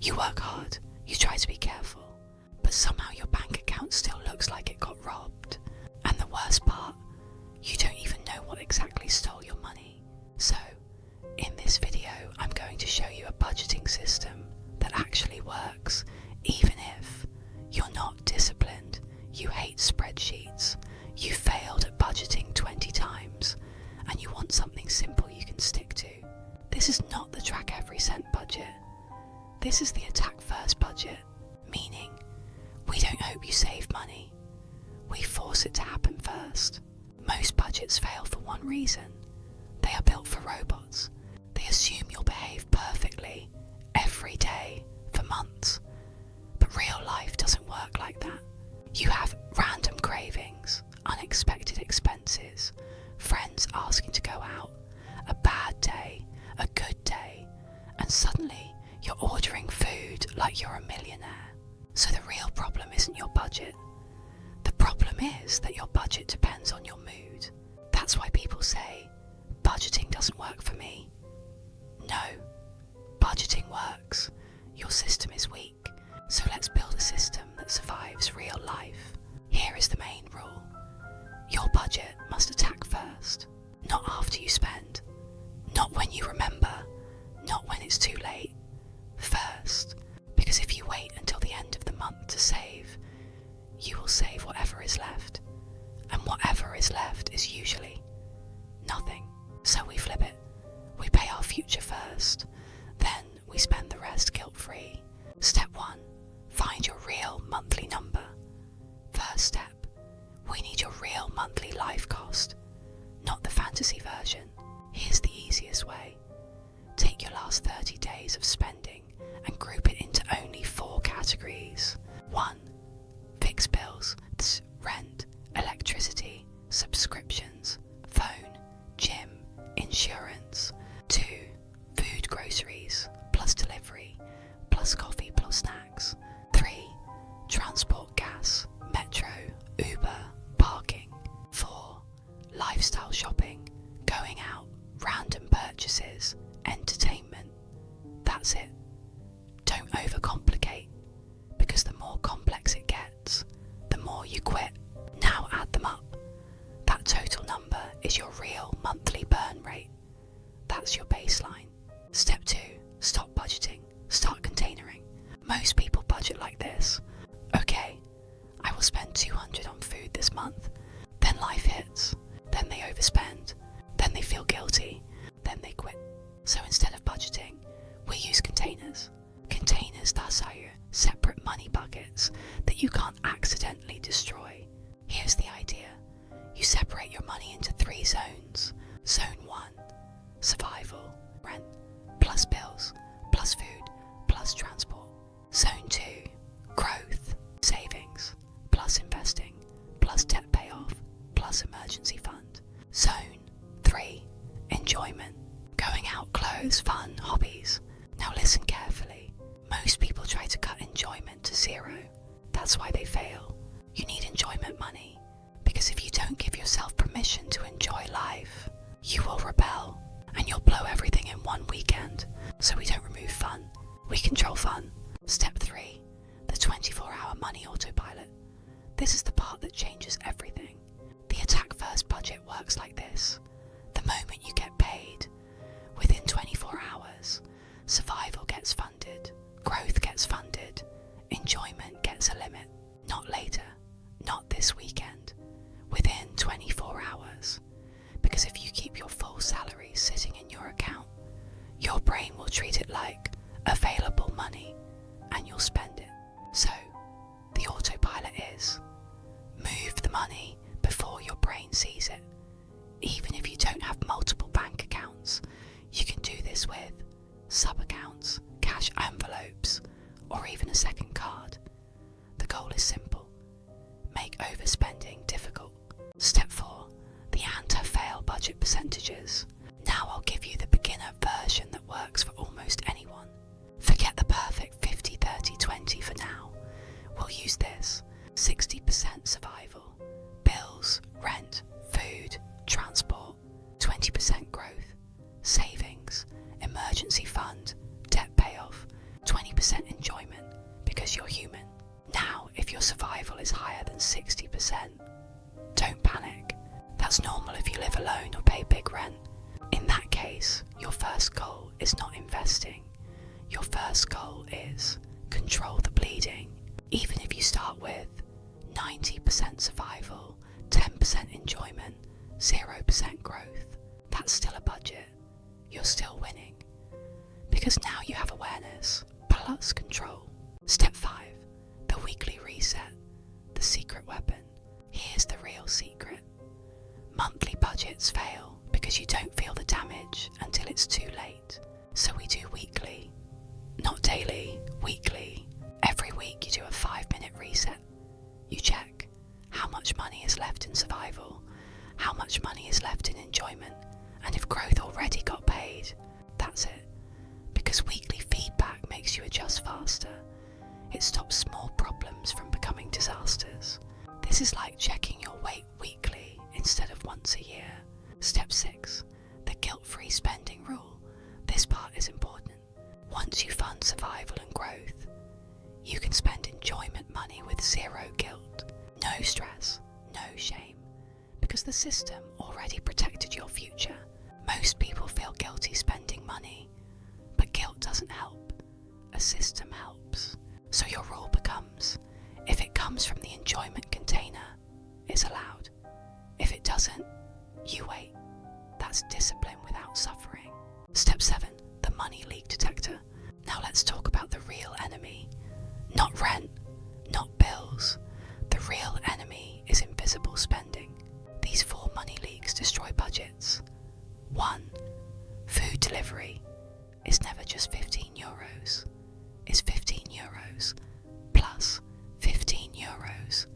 You work hard, you try to be careful, but somehow your bank account still looks like it got robbed. And the worst part, you don't even know what exactly stole your money. So, in this video, I'm going to show you a budgeting system that actually works, even if you're not disciplined, you hate spreadsheets, you failed at budgeting 20 times, and you want something simple you can stick to. This is not the track every cent budget. This is the attack first budget, meaning we don't hope you save money. We force it to happen first. Most budgets fail for one reason. They are built for robots. They assume you'll behave perfectly every day for months. But real life doesn't work like that. You have random cravings, unexpected expenses, friends asking to go out, a bad day, a good day, and suddenly you're ordering food like you're a millionaire. So the real problem isn't your budget. The problem is that your budget depends on your mood. That's why people say, budgeting doesn't work for me. No, budgeting works. Your system is weak, so let's build a system that survives real life. Here is the main rule. Your budget must attack first, not after you spend, not when you remember, not when it's too late. First, because if you wait until the end of the month to save, you will save whatever is left, and whatever is left is usually nothing. So we flip it. We pay our future first, then we spend the rest guilt-free. Step 1, find your real monthly number. First step, we need your real monthly life cost, not the fantasy version. Here's the easiest way. Take your last 30 days of spending and group it into only 4 categories. 1. Fixed bills, rent, electricity, subscriptions, phone, gym, insurance. 2. Food groceries, plus delivery, plus coffee plus snacks. 3. Transport, gas, metro, Uber, parking. 4. Lifestyle shopping, going out, random purchases, entertainment. That's it. Don't overcomplicate, because the more complex it gets, the more you quit. Now add them up. That total number is your real monthly burn rate. That's your baseline. Step 2, stop budgeting, start containering. Most people budget like this. Okay, I will spend $200 on food this month. Then life hits. Then they overspend. Then they feel guilty. Then they quit. So instead of budgeting, we use containers. Containers thus are your separate money buckets that you can't accidentally destroy. Here's the idea. You separate your money into 3 zones. Zone 1, survival, rent, plus bills, plus food, plus transport. Zone 2, growth, savings, plus investing, plus debt payoff, plus emergency fund. Zone 3, enjoyment, going out, clothes, fun, hobbies. Now listen carefully. Most people try to cut enjoyment to 0. That's why they fail. You need enjoyment money, because if you don't give yourself permission to enjoy life, you will rebel, and you'll blow everything in one weekend. So we don't remove fun, we control fun. Step 3, the 24-hour money autopilot. This is the part that changes everything. The attack first budget works like this. The moment you get paid, within 24 hours, survival gets funded, growth gets funded, enjoyment gets a limit. Not later, not this weekend, within 24 hours. Because if you keep your full salary sitting in your account, your brain will treat it like available money, and you'll spend it. So, the autopilot is, move the money before your brain sees it. Even if you don't have multiple bank accounts, you can do this with sub-accounts, cash envelopes, or even a second card. The goal is simple. Make overspending difficult. Step 4, the anti-fail budget percentages. Now I'll give you the beginner version that works for almost anyone. Forget the perfect 50-30-20 for now. We'll use this. 60% survival, bills, rent, food, transport. 20% growth, savings, emergency fund, because you're human. Now, if your survival is higher than 60%, don't panic. That's normal if you live alone or pay big rent. In that case, your first goal is not investing. Your first goal is control the bleeding. Even if you start with 90% survival, 10% enjoyment, 0% growth, that's still a budget. You're still winning. Because now you have awareness plus control. Step 5, the weekly reset, the secret weapon. Here's the real secret. Monthly budgets fail because you don't feel the damage until it's too late. So we do weekly, not daily, weekly. Every week you do a 5-minute reset. You check how much money is left in survival, how much money is left in enjoyment, and if growth already got paid. That's it. Because weekly feedback makes you adjust faster. It stops small problems from becoming disasters. This is like checking your weight weekly instead of once a year. Step 6, the guilt-free spending rule. This part is important. Once you fund survival and growth, you can spend enjoyment money with zero guilt, no stress, no shame, because the system already protected your future. Most people feel guilty spending money, but guilt doesn't help. A system helps. So your rule becomes, if it comes from the enjoyment container, it's allowed. If it doesn't, you wait. That's discipline without suffering. Step 7, the money leak detector. Now let's talk about the real enemy. Not rent, not bills. The real enemy is invisible spending. These 4 money leaks destroy budgets. 1, food delivery is never just 15 euros. It's 15 euros plus 15 euros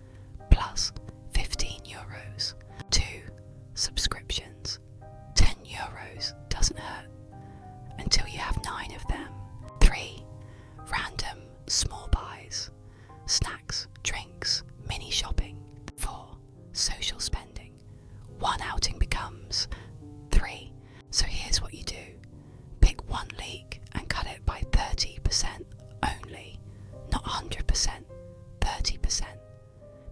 plus 15 euros. 2, subscriptions. 10 euros doesn't hurt until you have 9 of them. 3, random small buys. Snacks, drinks, mini shopping. 4, social spending. 1 outing becomes 3. So here's what you do. Pick 1 leak and cut it by 30% only. Not 100%, 30%.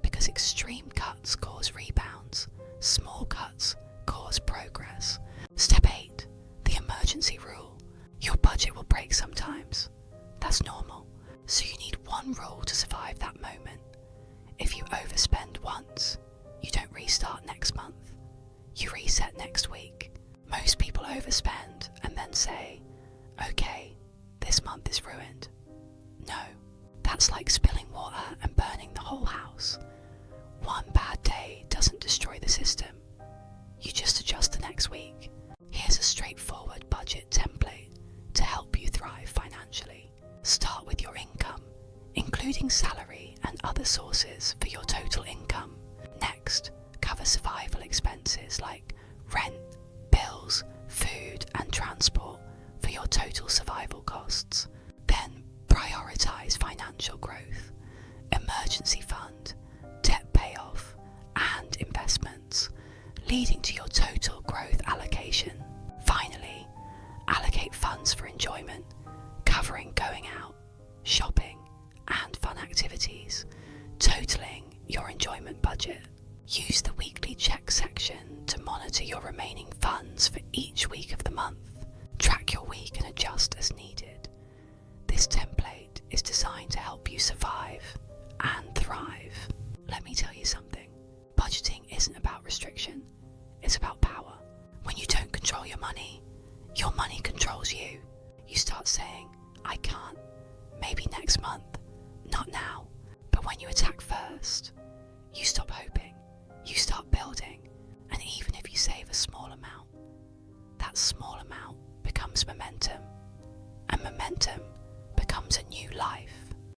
Because extreme cuts cause rebounds. Small cuts cause progress. Step 8, the emergency rule. Your budget will break sometimes. That's normal. So you need 1 rule to survive that moment. If you overspend once, you don't restart next month. You reset next week. Most people overspend and then say, okay, this month is ruined. No, that's like spilling water and burning the whole house. 1 bad day doesn't destroy the system. You just adjust the next week. Here's a straightforward budget template to help you thrive financially. Start with your income, including salary and other sources for your total income. Next, cover survival expenses like rent, bills, food and transport for your total survival costs. Then prioritize financial growth, emergency fund, debt payoff and investments, leading to your total growth allocation. Finally, allocate funds for enjoyment, covering going out, shopping and fun activities, totaling your enjoyment budget. Use the weekly check section to monitor your remaining funds for each week of the month. Track your week and adjust as needed. This template is designed to help you survive and thrive. Let me tell you something. Budgeting isn't about restriction, it's about power. When you don't control your money controls you. You start saying, I can't, maybe next month, not now. But when you attack first, you stop hoping, you start building.